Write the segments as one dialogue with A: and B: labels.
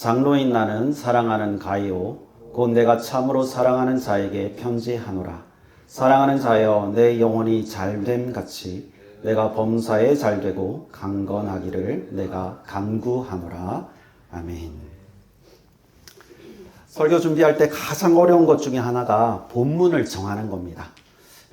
A: 장로인 나는 사랑하는 가이오 곧 내가 참으로 사랑하는 자에게 편지하노라. 사랑하는 자여 내 영혼이 잘됨 같이 내가 범사에 잘되고 강건하기를 내가 간구하노라. 아멘. 설교 준비할 때 가장 어려운 것 중에 하나가 본문을 정하는 겁니다.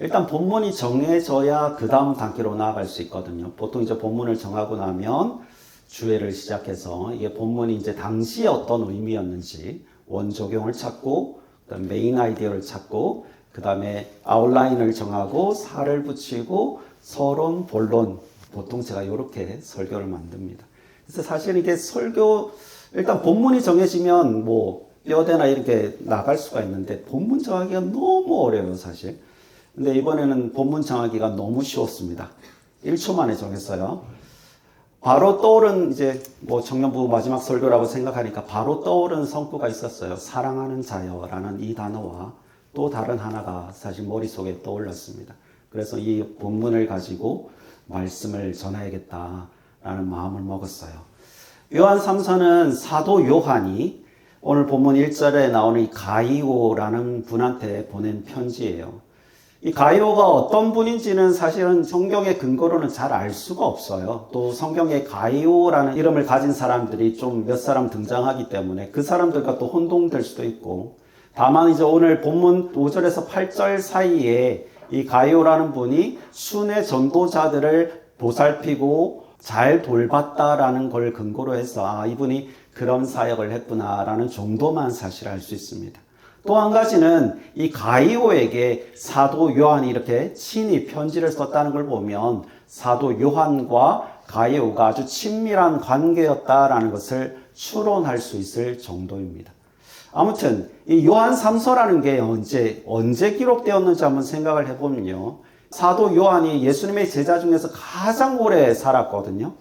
A: 일단 본문이 정해져야 그 다음 단계로 나아갈 수 있거든요. 보통 이제 본문을 정하고 나면 주회를 시작해서 이게 본문이 이제 당시에 어떤 의미였는지 원적용을 찾고 그다음 메인 아이디어를 찾고 그 다음에 아웃라인을 정하고 살을 붙이고 서론, 본론, 보통 제가 이렇게 설교를 만듭니다. 그래서 사실 이게 설교 일단 본문이 정해지면 뭐 뼈대나 이렇게 나갈 수가 있는데 본문 정하기가 너무 어려워요, 사실. 근데 이번에는 본문 정하기가 너무 쉬웠습니다. 1초 만에 정했어요. 바로 떠오른 이제 뭐 청년부 마지막 설교라고 생각하니까 바로 떠오른 성구가 있었어요. 사랑하는 자여라는 이 단어와 또 다른 하나가 사실 머릿속에 떠올랐습니다. 그래서 이 본문을 가지고 말씀을 전해야겠다라는 마음을 먹었어요. 요한 3서는 사도 요한이 오늘 본문 1절에 나오는 이 가이오라는 분한테 보낸 편지예요. 이 가이오가 어떤 분인지는 사실은 성경의 근거로는 잘 알 수가 없어요. 또 성경에 가이오라는 이름을 가진 사람들이 좀 몇 사람 등장하기 때문에 그 사람들과 또 혼동될 수도 있고, 다만 이제 오늘 본문 5절에서 8절 사이에 이 가이오라는 분이 순회 전도자들을 보살피고 잘 돌봤다라는 걸 근거로 해서 이분이 그런 사역을 했구나라는 정도만 사실 알 수 있습니다. 또 한 가지는 이 가이오에게 사도 요한이 이렇게 친히 편지를 썼다는 걸 보면 사도 요한과 가이오가 아주 친밀한 관계였다라는 것을 추론할 수 있을 정도입니다. 아무튼 이 요한 3서라는 게 언제 기록되었는지 한번 생각을 해보면요. 사도 요한이 예수님의 제자 중에서 가장 오래 살았거든요.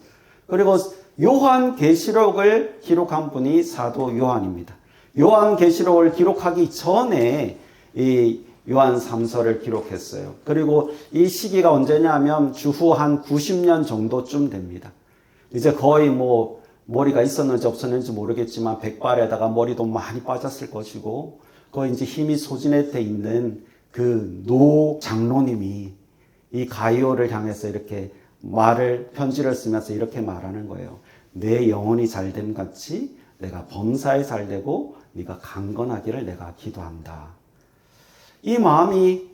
A: 그리고 요한 계시록을 기록한 분이 사도 요한입니다. 요한 계시록을 기록하기 전에 이 요한 3서를 기록했어요. 그리고 이 시기가 언제냐면 주후 한 90년 정도쯤 됩니다. 이제 거의 뭐 머리가 있었는지 없었는지 모르겠지만 백발에다가 머리도 많이 빠졌을 것이고 거의 이제 힘이 소진해 있는 그 노 장로님이 이 가이오를 향해서 이렇게 편지를 쓰면서 이렇게 말하는 거예요. 내 영혼이 잘됨 같이 내가 범사에 잘되고 네가 강건하기를 내가 기도한다. 이 마음이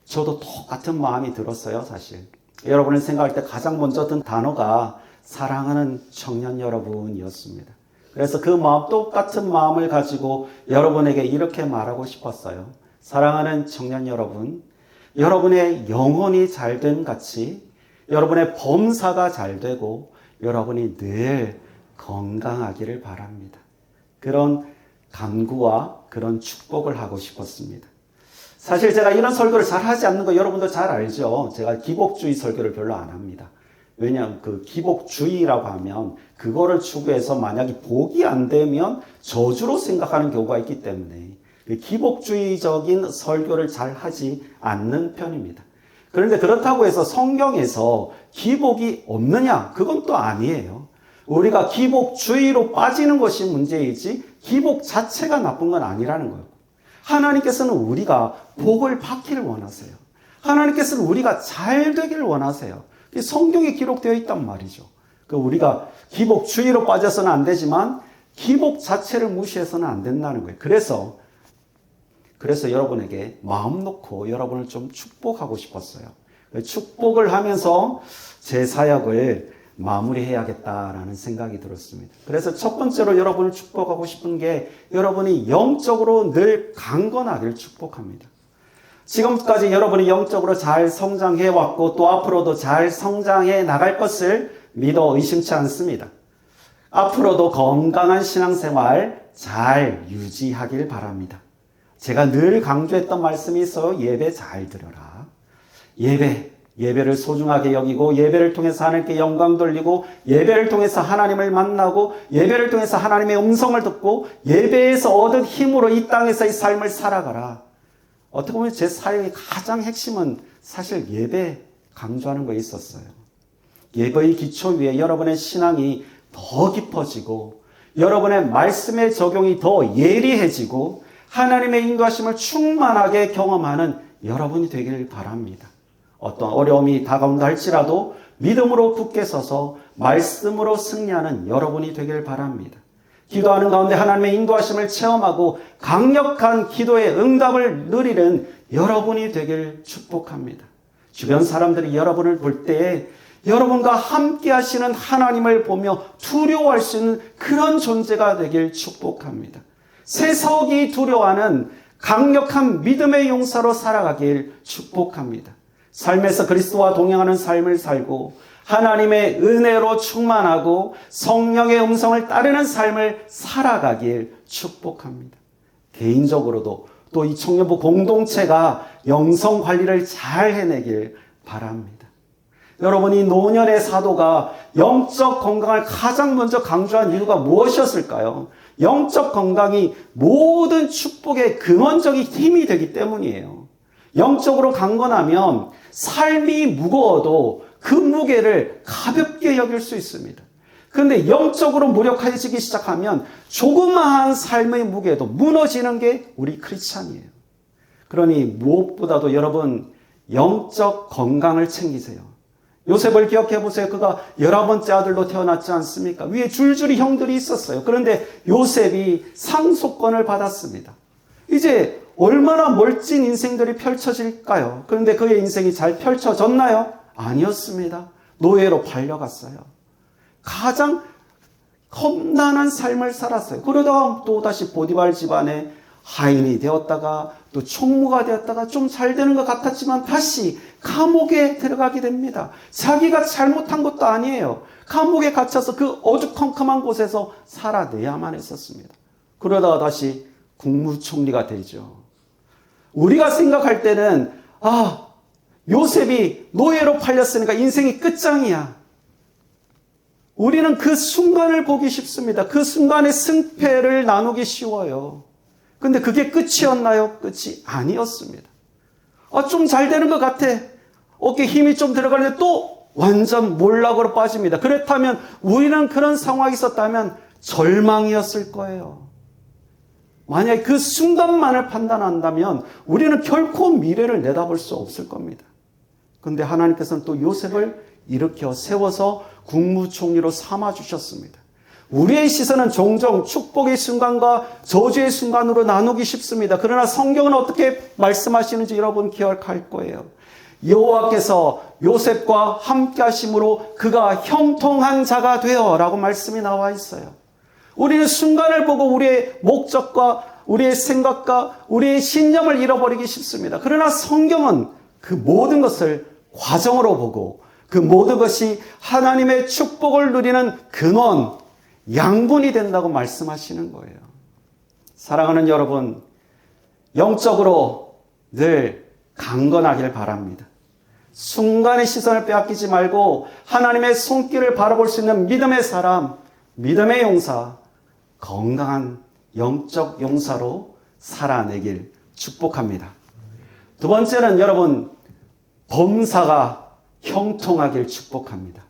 A: 저도 똑같은 마음이 들었어요, 사실. 여러분을 생각할 때 가장 먼저 든 단어가 사랑하는 청년 여러분이었습니다. 그래서 그 마음, 똑같은 마음을 가지고 여러분에게 이렇게 말하고 싶었어요. 사랑하는 청년 여러분, 여러분의 영혼이 잘됨 같이 여러분의 범사가 잘되고 여러분이 늘 건강하기를 바랍니다. 그런 간구와 그런 축복을 하고 싶었습니다. 사실 제가 이런 설교를 잘 하지 않는 거 여러분도 잘 알죠. 제가 기복주의 설교를 별로 안 합니다. 왜냐하면 그 기복주의라고 하면 그거를 추구해서 만약에 복이 안 되면 저주로 생각하는 경우가 있기 때문에 기복주의적인 설교를 잘 하지 않는 편입니다. 그런데 그렇다고 해서 성경에서 기복이 없느냐? 그건 또 아니에요. 우리가 기복주의로 빠지는 것이 문제이지 기복 자체가 나쁜 건 아니라는 거예요. 하나님께서는 우리가 복을 받기를 원하세요. 하나님께서는 우리가 잘 되기를 원하세요. 성경에 기록되어 있단 말이죠. 우리가 기복주의로 빠져서는 안 되지만 기복 자체를 무시해서는 안 된다는 거예요. 그래서 여러분에게 마음 놓고 여러분을 좀 축복하고 싶었어요. 축복을 하면서 제 사역을 마무리해야겠다라는 생각이 들었습니다. 그래서 첫 번째로 여러분을 축복하고 싶은 게 여러분이 영적으로 늘 강건하기를 축복합니다. 지금까지 여러분이 영적으로 잘 성장해 왔고 또 앞으로도 잘 성장해 나갈 것을 믿어 의심치 않습니다. 앞으로도 건강한 신앙생활 잘 유지하길 바랍니다. 제가 늘 강조했던 말씀이 있어요. 예배 잘 드려라. 예배를 소중하게 여기고 예배를 통해서 하나님께 영광 돌리고 예배를 통해서 하나님을 만나고 예배를 통해서 하나님의 음성을 듣고 예배에서 얻은 힘으로 이 땅에서의 삶을 살아가라. 어떻게 보면 제 사역의 가장 핵심은 사실 예배 강조하는 거에 있었어요. 예배의 기초 위에 여러분의 신앙이 더 깊어지고 여러분의 말씀의 적용이 더 예리해지고 하나님의 인도하심을 충만하게 경험하는 여러분이 되길 바랍니다. 어떤 어려움이 다가온다 할지라도 믿음으로 굳게 서서 말씀으로 승리하는 여러분이 되길 바랍니다. 기도하는 가운데 하나님의 인도하심을 체험하고 강력한 기도의 응답을 누리는 여러분이 되길 축복합니다. 주변 사람들이 여러분을 볼 때에 여러분과 함께 하시는 하나님을 보며 두려워할 수 있는 그런 존재가 되길 축복합니다. 세속이 두려워하는 강력한 믿음의 용사로 살아가길 축복합니다. 삶에서 그리스도와 동행하는 삶을 살고 하나님의 은혜로 충만하고 성령의 음성을 따르는 삶을 살아가길 축복합니다. 개인적으로도 또 이 청년부 공동체가 영성 관리를 잘 해내길 바랍니다. 여러분이 노년의 사도가 영적 건강을 가장 먼저 강조한 이유가 무엇이었을까요? 영적 건강이 모든 축복의 근원적인 힘이 되기 때문이에요. 영적으로 강건하면 삶이 무거워도 그 무게를 가볍게 여길 수 있습니다. 그런데 영적으로 무력해지기 시작하면 조그마한 삶의 무게도 무너지는 게 우리 크리스찬이에요. 그러니 무엇보다도 여러분 영적 건강을 챙기세요. 요셉을 기억해 보세요. 그가 11번째 아들로 태어났지 않습니까? 위에 줄줄이 형들이 있었어요. 그런데 요셉이 상속권을 받았습니다. 이제 얼마나 멋진 인생들이 펼쳐질까요? 그런데 그의 인생이 잘 펼쳐졌나요? 아니었습니다. 노예로 팔려갔어요. 가장 험난한 삶을 살았어요. 그러다가 또다시 보디발 집안의 하인이 되었다가 또 총무가 되었다가 좀 잘 되는 것 같았지만 다시 감옥에 들어가게 됩니다. 자기가 잘못한 것도 아니에요. 감옥에 갇혀서 그 어두컴컴한 곳에서 살아내야만 했었습니다. 그러다가 다시 국무총리가 되죠. 우리가 생각할 때는 요셉이 노예로 팔렸으니까 인생이 끝장이야. 우리는 그 순간을 보기 쉽습니다. 그 순간의 승패를 나누기 쉬워요. 근데 그게 끝이었나요? 끝이 아니었습니다. 좀 잘 되는 것 같아. 어깨에 힘이 좀 들어가는데 또 완전 몰락으로 빠집니다. 그렇다면 우리는 그런 상황이 있었다면 절망이었을 거예요. 만약에 그 순간만을 판단한다면 우리는 결코 미래를 내다볼 수 없을 겁니다. 그런데 하나님께서는 또 요셉을 일으켜 세워서 국무총리로 삼아주셨습니다. 우리의 시선은 종종 축복의 순간과 저주의 순간으로 나누기 쉽습니다. 그러나 성경은 어떻게 말씀하시는지 여러분 기억할 거예요. 여호와께서 요셉과 함께 하심으로 그가 형통한 자가 되어 라고 말씀이 나와 있어요. 우리는 순간을 보고 우리의 목적과 우리의 생각과 우리의 신념을 잃어버리기 쉽습니다. 그러나 성경은 그 모든 것을 과정으로 보고 그 모든 것이 하나님의 축복을 누리는 근원, 양분이 된다고 말씀하시는 거예요. 사랑하는 여러분, 영적으로 늘 강건하길 바랍니다. 순간의 시선을 빼앗기지 말고 하나님의 손길을 바라볼 수 있는 믿음의 사람, 믿음의 용사, 건강한 영적 용사로 살아내길 축복합니다. 두 번째는 여러분, 범사가 형통하길 축복합니다.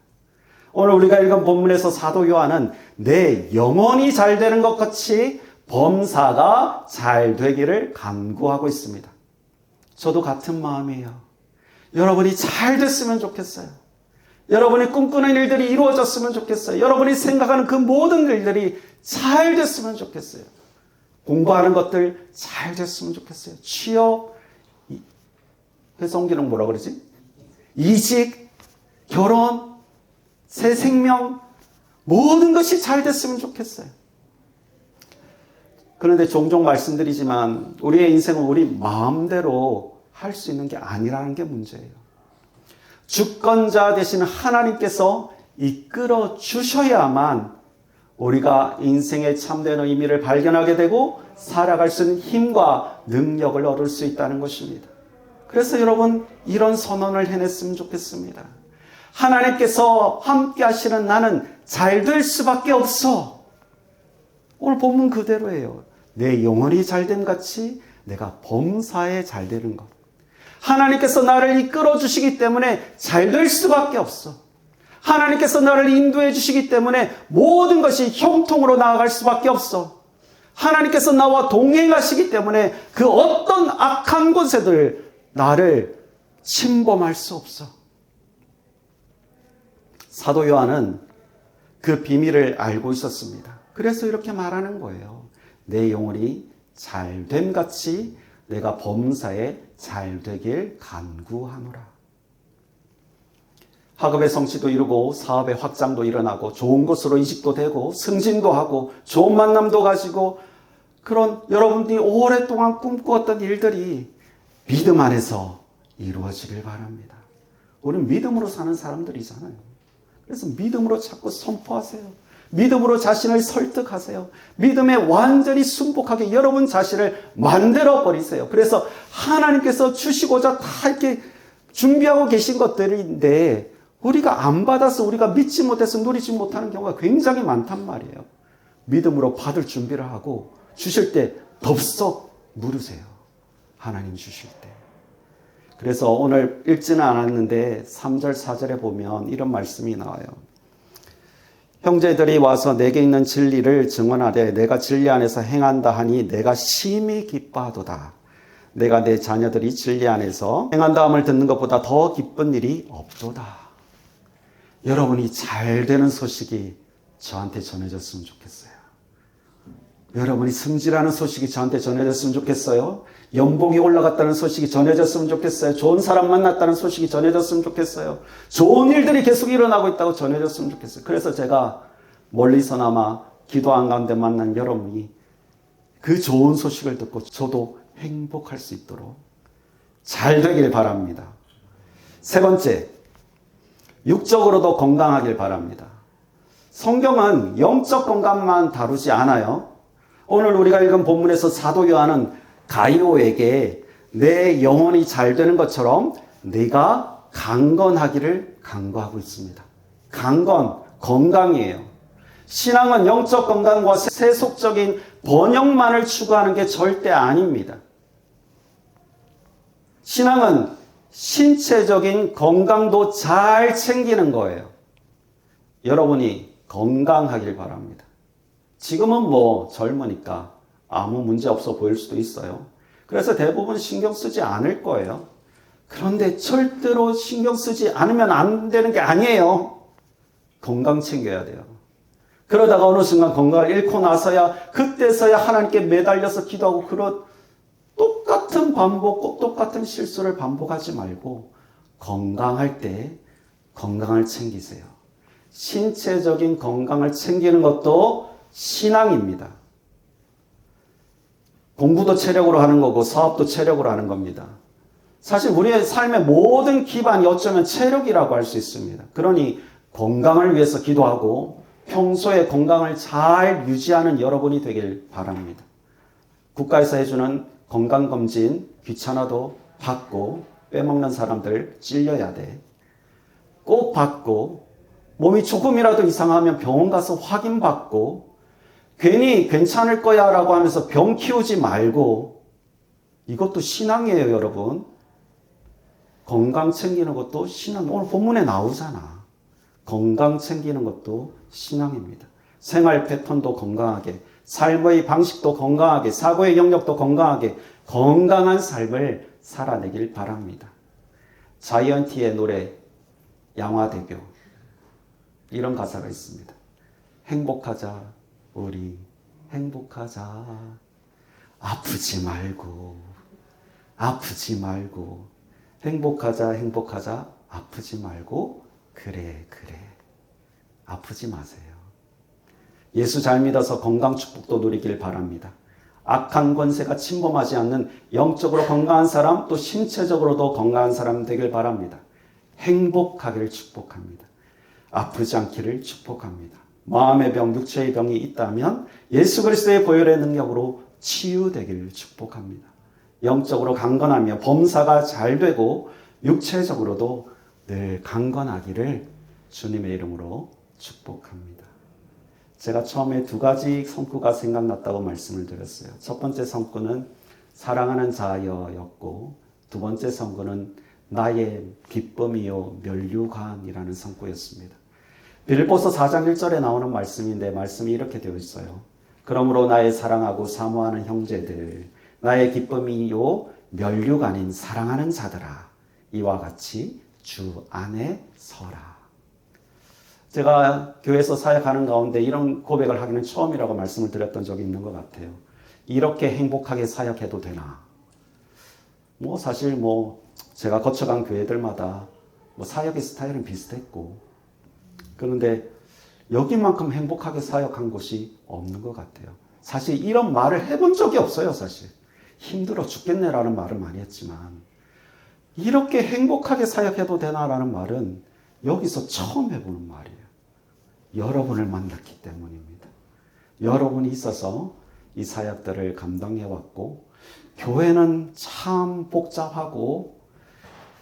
A: 오늘 우리가 읽은 본문에서 사도 요한은 내 영혼이 잘 되는 것 같이 범사가 잘 되기를 간구하고 있습니다. 저도 같은 마음이에요. 여러분이 잘 됐으면 좋겠어요. 여러분이 꿈꾸는 일들이 이루어졌으면 좋겠어요. 여러분이 생각하는 그 모든 일들이 잘 됐으면 좋겠어요. 공부하는 것들 잘 됐으면 좋겠어요. 취업, 회사옮기는 뭐라 그러지? 이직, 결혼, 새 생명, 모든 것이 잘 됐으면 좋겠어요. 그런데 종종 말씀드리지만 우리의 인생은 우리 마음대로 할 수 있는 게 아니라는 게 문제예요. 주권자 되시는 하나님께서 이끌어 주셔야만 우리가 인생의 참된 의미를 발견하게 되고 살아갈 수 있는 힘과 능력을 얻을 수 있다는 것입니다. 그래서 여러분 이런 선언을 해냈으면 좋겠습니다. 하나님께서 함께 하시는 나는 잘 될 수밖에 없어. 오늘 본문 그대로예요. 내 영혼이 잘됨 같이 내가 범사에 잘 되는 것. 하나님께서 나를 이끌어 주시기 때문에 잘 될 수밖에 없어. 하나님께서 나를 인도해 주시기 때문에 모든 것이 형통으로 나아갈 수밖에 없어. 하나님께서 나와 동행하시기 때문에 그 어떤 악한 곳에들 나를 침범할 수 없어. 사도 요한은 그 비밀을 알고 있었습니다. 그래서 이렇게 말하는 거예요. 내 영혼이 잘됨 같이 내가 범사에 잘되길 간구하노라. 학업의 성취도 이루고 사업의 확장도 일어나고 좋은 곳으로 이직도 되고 승진도 하고 좋은 만남도 가지고 그런 여러분들이 오랫동안 꿈꾸었던 일들이 믿음 안에서 이루어지길 바랍니다. 우리는 믿음으로 사는 사람들이잖아요. 그래서 믿음으로 자꾸 선포하세요. 믿음으로 자신을 설득하세요. 믿음에 완전히 순복하게 여러분 자신을 만들어 버리세요. 그래서 하나님께서 주시고자 다 이렇게 준비하고 계신 것들인데 우리가 안 받아서 우리가 믿지 못해서 누리지 못하는 경우가 굉장히 많단 말이에요. 믿음으로 받을 준비를 하고 주실 때 덥석 물으세요. 하나님 주실 때. 그래서 오늘 읽지는 않았는데 3절 4절에 보면 이런 말씀이 나와요. 형제들이 와서 내게 있는 진리를 증언하되 내가 진리 안에서 행한다 하니 내가 심히 기뻐하도다. 내가 내 자녀들이 진리 안에서 행한다함을 듣는 것보다 더 기쁜 일이 없도다. 여러분이 잘 되는 소식이 저한테 전해졌으면 좋겠어요. 여러분이 승진하는 소식이 저한테 전해졌으면 좋겠어요. 연봉이 올라갔다는 소식이 전해졌으면 좋겠어요. 좋은 사람 만났다는 소식이 전해졌으면 좋겠어요. 좋은 일들이 계속 일어나고 있다고 전해졌으면 좋겠어요. 그래서 제가 멀리서나마 기도한 가운데 만난 여러분이 그 좋은 소식을 듣고 저도 행복할 수 있도록 잘 되길 바랍니다. 세 번째, 육적으로도 건강하길 바랍니다. 성경은 영적 건강만 다루지 않아요. 오늘 우리가 읽은 본문에서 사도 요한은 가이오에게 내 영혼이 잘 되는 것처럼 네가 강건하기를 간구하고 있습니다. 강건, 건강이에요. 신앙은 영적 건강과 세속적인 번영만을 추구하는 게 절대 아닙니다. 신앙은 신체적인 건강도 잘 챙기는 거예요. 여러분이 건강하길 바랍니다. 지금은 뭐 젊으니까 아무 문제 없어 보일 수도 있어요. 그래서 대부분 신경 쓰지 않을 거예요. 그런데 절대로 신경 쓰지 않으면 안 되는 게 아니에요. 건강 챙겨야 돼요. 그러다가 어느 순간 건강을 잃고 나서야 그때서야 하나님께 매달려서 기도하고 그런 똑같은 반복, 똑같은 실수를 반복하지 말고 건강할 때 건강을 챙기세요. 신체적인 건강을 챙기는 것도 신앙입니다. 공부도 체력으로 하는 거고 사업도 체력으로 하는 겁니다. 사실 우리의 삶의 모든 기반이 어쩌면 체력이라고 할 수 있습니다. 그러니 건강을 위해서 기도하고 평소에 건강을 잘 유지하는 여러분이 되길 바랍니다. 국가에서 해주는 건강검진 귀찮아도 받고 빼먹는 사람들 찔려야 돼. 꼭 받고 몸이 조금이라도 이상하면 병원 가서 확인받고 괜히 괜찮을 거야 라고 하면서 병 키우지 말고 이것도 신앙이에요 여러분. 건강 챙기는 것도 신앙. 오늘 본문에 나오잖아. 건강 챙기는 것도 신앙입니다. 생활 패턴도 건강하게, 삶의 방식도 건강하게, 사고의 영역도 건강하게 건강한 삶을 살아내길 바랍니다. 자이언티의 노래 양화대교 이런 가사가 있습니다. 행복하자 우리 행복하자 아프지 말고 아프지 말고 행복하자 행복하자 아프지 말고 그래 아프지 마세요. 예수 잘 믿어서 건강 축복도 누리길 바랍니다. 악한 권세가 침범하지 않는 영적으로 건강한 사람 또 신체적으로도 건강한 사람 되길 바랍니다. 행복하기를 축복합니다. 아프지 않기를 축복합니다. 마음의 병, 육체의 병이 있다면 예수 그리스도의 보혈의 능력으로 치유되기를 축복합니다. 영적으로 강건하며 범사가 잘 되고 육체적으로도 늘 강건하기를 주님의 이름으로 축복합니다. 제가 처음에 두 가지 성구가 생각났다고 말씀을 드렸어요. 첫 번째 성구는 사랑하는 자여였고 두 번째 성구는 나의 기쁨이요 멸류관이라는 성구였습니다. 빌립보서 4장 1절에 나오는 말씀인데 말씀이 이렇게 되어 있어요. 그러므로 나의 사랑하고 사모하는 형제들, 나의 기쁨이요 면류가 아닌 사랑하는 자들아, 이와 같이 주 안에 서라. 제가 교회에서 사역하는 가운데 이런 고백을 하기는 처음이라고 말씀을 드렸던 적이 있는 것 같아요. 이렇게 행복하게 사역해도 되나? 사실 제가 거쳐간 교회들마다 사역의 스타일은 비슷했고, 그런데 여기만큼 행복하게 사역한 곳이 없는 것 같아요. 사실 이런 말을 해본 적이 없어요, 사실. 힘들어 죽겠네라는 말을 많이 했지만, 이렇게 행복하게 사역해도 되나라는 말은 여기서 처음 해보는 말이에요. 여러분을 만났기 때문입니다. 여러분이 있어서 이 사역들을 감당해왔고, 교회는 참 복잡하고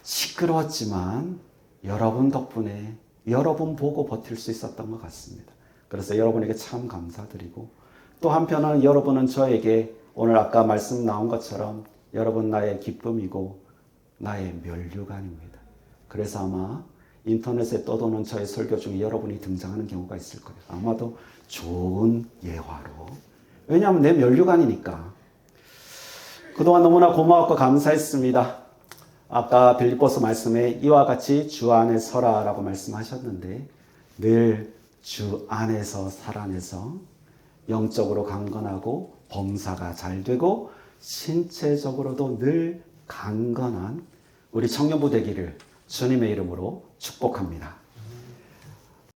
A: 시끄러웠지만 여러분 덕분에 여러분 보고 버틸 수 있었던 것 같습니다. 그래서 여러분에게 참 감사드리고, 또 한편은 여러분은 저에게 오늘 아까 말씀 나온 것처럼 여러분 나의 기쁨이고 나의 면류관입니다. 그래서 아마 인터넷에 떠도는 저의 설교 중에 여러분이 등장하는 경우가 있을 거예요. 아마도 좋은 예화로. 왜냐하면 내 면류관이니까. 그동안 너무나 고마웠고 감사했습니다. 아까 빌립보서 말씀에 이와 같이 주 안에 서라라고 말씀하셨는데, 늘 주 안에서 살아내서 영적으로 강건하고 범사가 잘 되고 신체적으로도 늘 강건한 우리 청년부 되기를 주님의 이름으로 축복합니다.